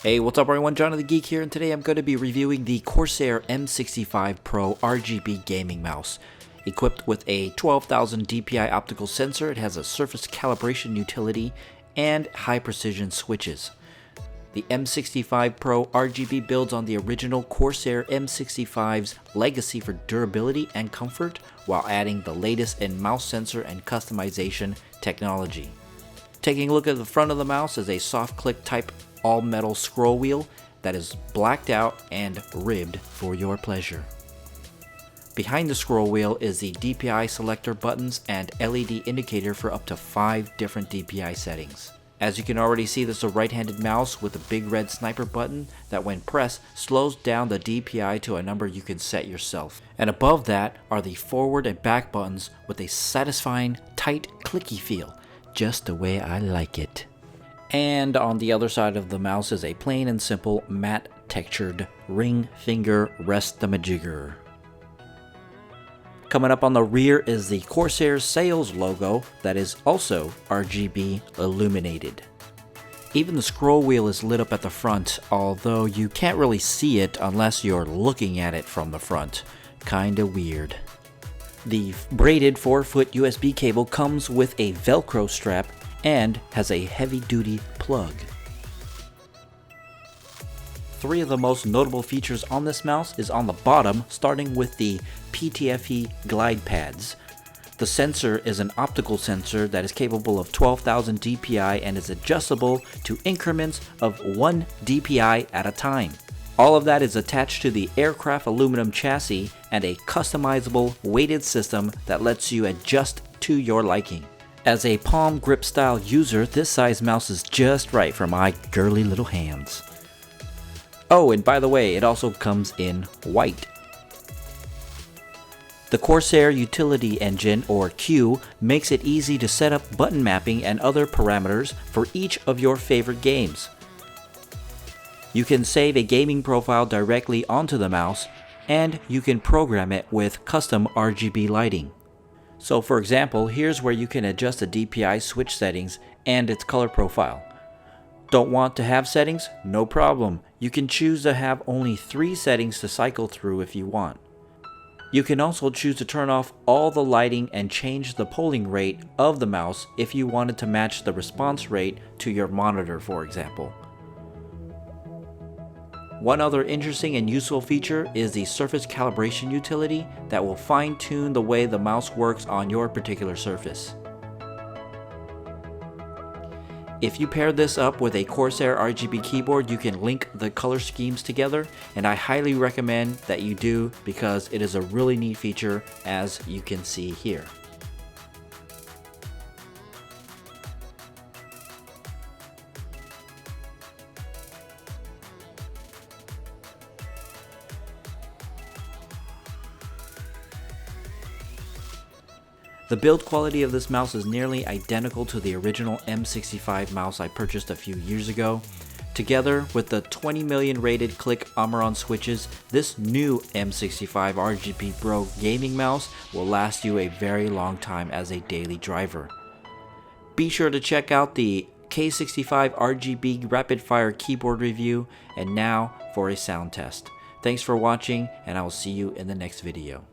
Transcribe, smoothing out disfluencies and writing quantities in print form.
Hey, what's up everyone, Johnny the Geek here, and today I'm going to be reviewing the Corsair M65 PRO RGB gaming mouse. Equipped with a 12,000 dpi optical sensor, it has a surface calibration utility and high precision switches. The M65 PRO RGB builds on the original Corsair M65's legacy for durability and comfort, while adding the latest in mouse sensor and customization technology. Taking a look at the front of the mouse is a soft click type all-metal scroll wheel that is blacked out and ribbed for your pleasure. Behind the scroll wheel is the DPI selector buttons and LED indicator for up to 5 different DPI settings. As you can already see, this is a right-handed mouse with a big red sniper button that when pressed slows down the DPI to a number you can set yourself. And above that are the forward and back buttons with a satisfying tight clicky feel, just the way I like it. And on the other side of the mouse is a plain and simple matte textured ring finger rest thingamajigger. Coming up on the rear is the Corsair sales logo that is also RGB illuminated. Even the scroll wheel is lit up at the front, although you can't really see it unless you're looking at it from the front. Kinda weird. The braided 4-foot USB cable comes with a Velcro strap and has a heavy-duty plug. 3 of the most notable features on this mouse is on the bottom, starting with the PTFE glide pads. The sensor is an optical sensor that is capable of 12,000 dpi and is adjustable to increments of 1 dpi at a time. All of that is attached to the aircraft aluminum chassis and a customizable weighted system that lets you adjust to your liking. As a palm grip style user, this size mouse is just right for my girly little hands. Oh, and by the way, it also comes in white. The Corsair Utility Engine, or Q, makes it easy to set up button mapping and other parameters for each of your favorite games. You can save a gaming profile directly onto the mouse, and you can program it with custom RGB lighting. So for example, here's where you can adjust the DPI switch settings and its color profile. Don't want to have settings? No problem. You can choose to have only 3 settings to cycle through if you want. You can also choose to turn off all the lighting and change the polling rate of the mouse if you wanted to match the response rate to your monitor, for example. One other interesting and useful feature is the surface calibration utility that will fine-tune the way the mouse works on your particular surface. If you pair this up with a Corsair RGB keyboard, you can link the color schemes together, and I highly recommend that you do because it is a really neat feature, as you can see here. The build quality of this mouse is nearly identical to the original M65 mouse I purchased a few years ago. Together with the 20 million rated click Omron switches, this new M65 RGB PRO gaming mouse will last you a very long time as a daily driver. Be sure to check out the K65 RGB rapid fire keyboard review, and now for a sound test. Thanks for watching, and I will see you in the next video.